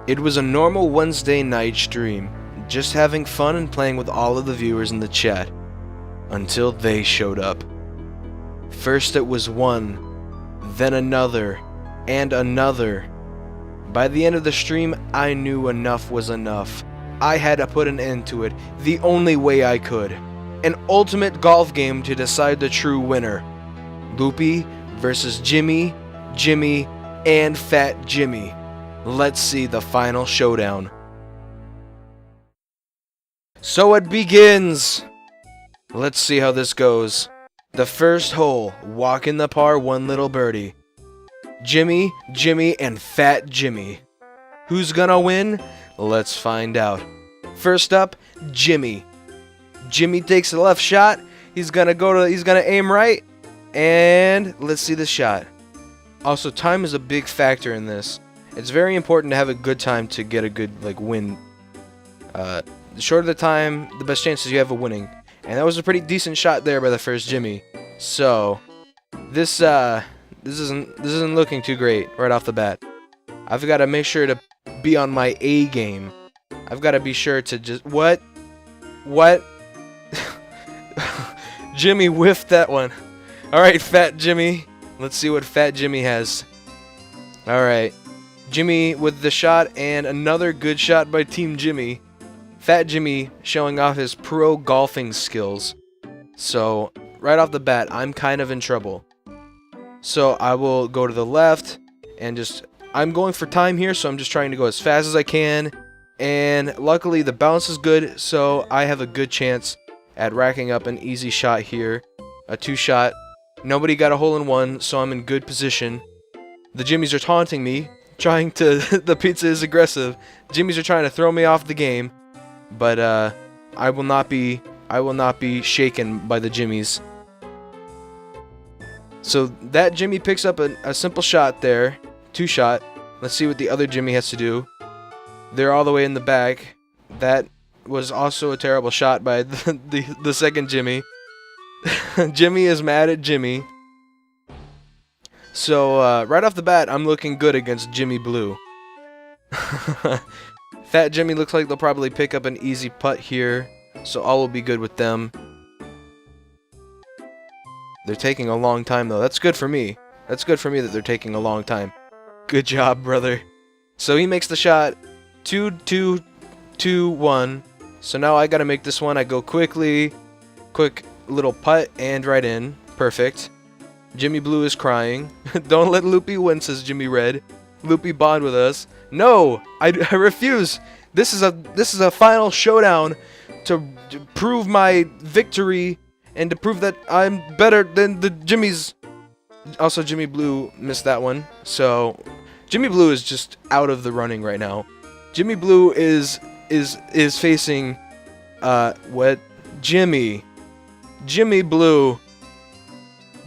It was a normal Wednesday night stream, just having fun and playing with all of the viewers in the chat, until they showed up. First it was one, then another, and another. By the end of the stream, I knew enough was enough. I had to put an end to it, the only way I could. An ultimate golf game to decide the true winner. Loopy versus Jimmy, Jimmy, and Fat Jimmy. Let's see the final showdown. So it begins! Let's see how this goes. The first hole, walk in the par, one little birdie. Jimmy, Jimmy, and Fat Jimmy. Who's gonna win? Let's find out. First up, Jimmy. Jimmy takes the left shot. He's gonna aim right. And let's see the shot. Also, time is a big factor in this. It's very important to have a good time to get a good win. The shorter the time, the best chances you have of winning. And that was a pretty decent shot there by the first Jimmy. So this isn't looking too great right off the bat. I've got to make sure to be on my A game. I've got to be sure to just what? Jimmy whiffed that one. All right, Fat Jimmy. Let's see what Fat Jimmy has. All right. Jimmy with the shot, and another good shot by Team Jimmy. Fat Jimmy showing off his pro golfing skills. So, right off the bat, I'm kind of in trouble. So, I will go to the left, and I'm going for time here, so I'm just trying to go as fast as I can. And luckily, the bounce is good, so I have a good chance at racking up an easy shot here. A two-shot. Nobody got a hole-in-one, so I'm in good position. The Jimmies are taunting me. The pizza is aggressive. Jimmies are trying to throw me off the game, but I will not be shaken by the Jimmies. So that Jimmy picks up a simple shot there, two shot. Let's see what the other Jimmy has to do. They're all the way in the back. That was also a terrible shot by the second Jimmy. Jimmy is mad at Jimmy. So, right off the bat, I'm looking good against Jimmy Blue. Fat Jimmy looks like they'll probably pick up an easy putt here, so all will be good with them. They're taking a long time, though. That's good for me. That's good for me that they're taking a long time. Good job, brother. So he makes the shot. 2-2-2-1. So now I gotta make this one. I go quickly. Quick little putt and right in. Perfect. Jimmy Blue is crying. Don't let Loopy win, says Jimmy Red. Loopy bond with us. No, I refuse. This is a final showdown to prove my victory and to prove that I'm better than the Jimmies. Also, Jimmy Blue missed that one. So Jimmy Blue is just out of the running right now. Jimmy Blue is facing what? Jimmy Blue.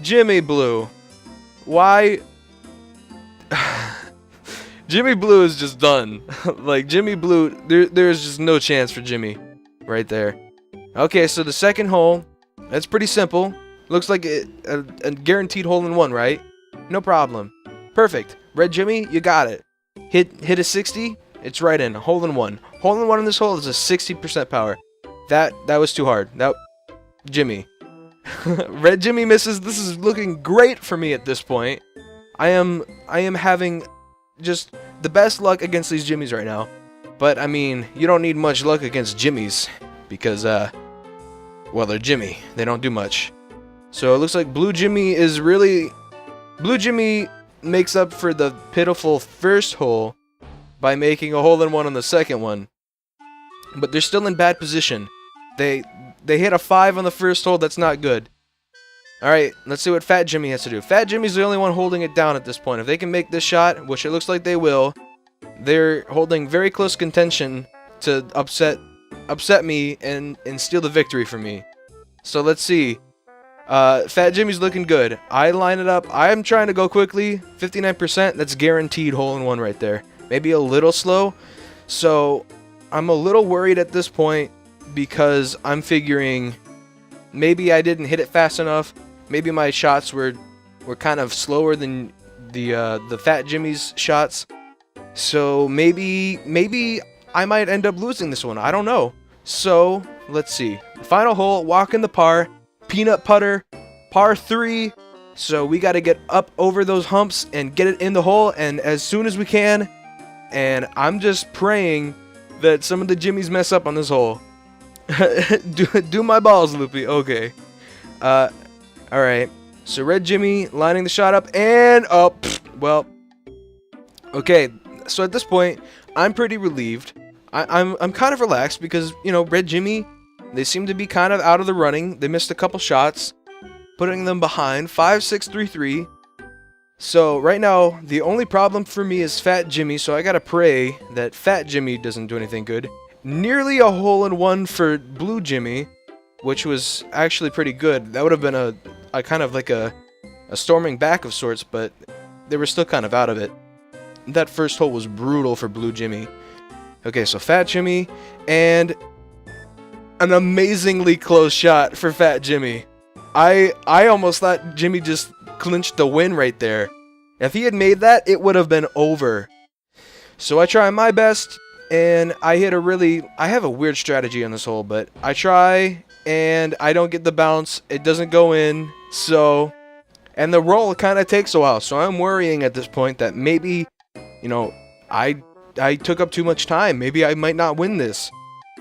Jimmy Blue. Why? Jimmy Blue is just done. Jimmy Blue, there's just no chance for Jimmy right there. Okay, so the second hole, that's pretty simple. Looks like a guaranteed hole-in-one, right? No problem. Perfect. Red Jimmy, you got it. Hit a 60, it's right in. Hole-in-one. Hole-in-one in this hole is a 60% power. That was too hard. Jimmy. Red Jimmy misses. This is looking great for me at this point. I am having just the best luck against these Jimmies right now. But I mean, you don't need much luck against Jimmies because well, they're Jimmy. They don't do much. So it looks like Blue Jimmy makes up for the pitiful first hole by making a hole-in-one on the second one. But they're still in bad position. They hit a 5 on the first hole. That's not good. Alright, let's see what Fat Jimmy has to do. Fat Jimmy's the only one holding it down at this point. If they can make this shot, which it looks like they will, they're holding very close contention to upset me and steal the victory from me. So let's see. Fat Jimmy's looking good. I line it up. I'm trying to go quickly. 59%. That's guaranteed hole-in-one right there. Maybe a little slow. So I'm a little worried at this point, because I'm figuring maybe I didn't hit it fast enough. Maybe my shots were kind of slower than the Fat Jimmy's shots. So maybe I might end up losing this one. I don't know. So let's see. Final hole, walk in the par, peanut putter, par 3. So we got to get up over those humps and get it in the hole, and as soon as we can. And I'm just praying that some of the Jimmies mess up on this hole. do my balls, Loopy. Okay. Alright. So red Jimmy lining the shot up, and oh, well. Okay. So at this point, I'm pretty relieved. I'm kind of relaxed because, you know, red Jimmy, they seem to be kind of out of the running. They missed a couple shots, putting them behind 5-6-3-3. So right now, the only problem for me is Fat Jimmy, so I gotta pray that Fat Jimmy doesn't do anything good. Nearly a hole-in-one for Blue Jimmy, which was actually pretty good. That would have been a kind of like a storming back of sorts, but they were still kind of out of it. That first hole was brutal for Blue Jimmy. Okay, so Fat Jimmy, and an amazingly close shot for Fat Jimmy. I almost thought Jimmy just clinched the win right there. If he had made that, it would have been over. So I try my best, and I have a weird strategy on this hole, but I try, and I don't get the bounce. It doesn't go in, so... And the roll kind of takes a while, so I'm worrying at this point that maybe, you know, I took up too much time. Maybe I might not win this.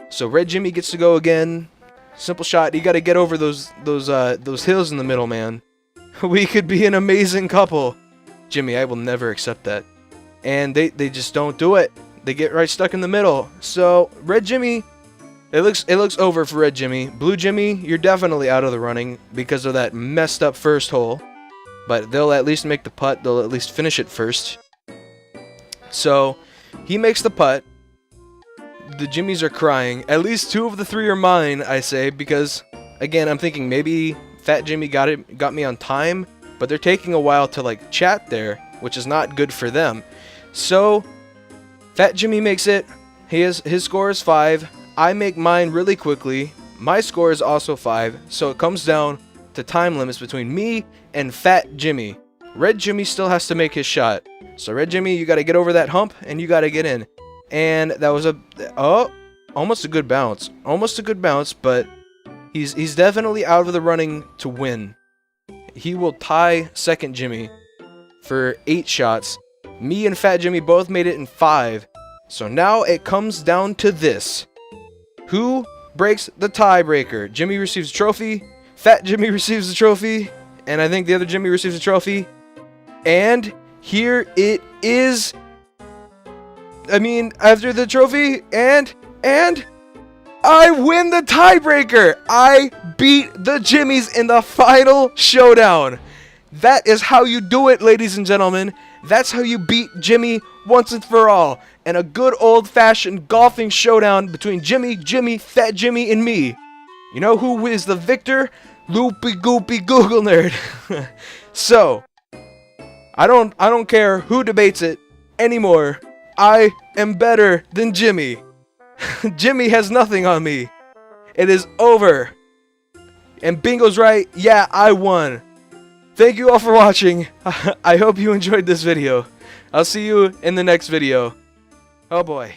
So Red Jimmy gets to go again. Simple shot. You got to get over those hills in the middle, man. We could be an amazing couple. Jimmy, I will never accept that. And they just don't do it. They get right stuck in the middle. So Red Jimmy, it looks over for Red Jimmy. Blue Jimmy, you're definitely out of the running because of that messed up first hole. But they'll at least make the putt. They'll at least finish it first. So he makes the putt. The Jimmies are crying. At least 2 of the 3 are mine, I say, because again, I'm thinking maybe Fat Jimmy got me on time, but they're taking a while to like chat there, which is not good for them. So Fat Jimmy makes it. His score is 5. I make mine really quickly. My score is also 5. So it comes down to time limits between me and Fat Jimmy. Red Jimmy still has to make his shot. So Red Jimmy, you got to get over that hump and you got to get in. And that was almost a good bounce. Almost a good bounce, but he's definitely out of the running to win. He will tie second Jimmy for 8 shots. Me and Fat Jimmy both made it in 5. So now it comes down to this. Who breaks the tiebreaker? Jimmy receives a trophy. Fat Jimmy receives the trophy. And I think the other Jimmy receives a trophy. And here it is. I mean, after the trophy, and I win the tiebreaker. I beat the Jimmies in the final showdown. That is how you do it, ladies and gentlemen. That's how you beat Jimmy once and for all. And a good old-fashioned golfing showdown between Jimmy, Fat Jimmy, and me. You know who is the victor? LoopyGoopyG Google Nerd. So, I don't care who debates it anymore. I am better than Jimmy. Jimmy has nothing on me. It is over. And Bingo's right. Yeah, I won. Thank you all for watching. I hope you enjoyed this video. I'll see you in the next video. Oh boy.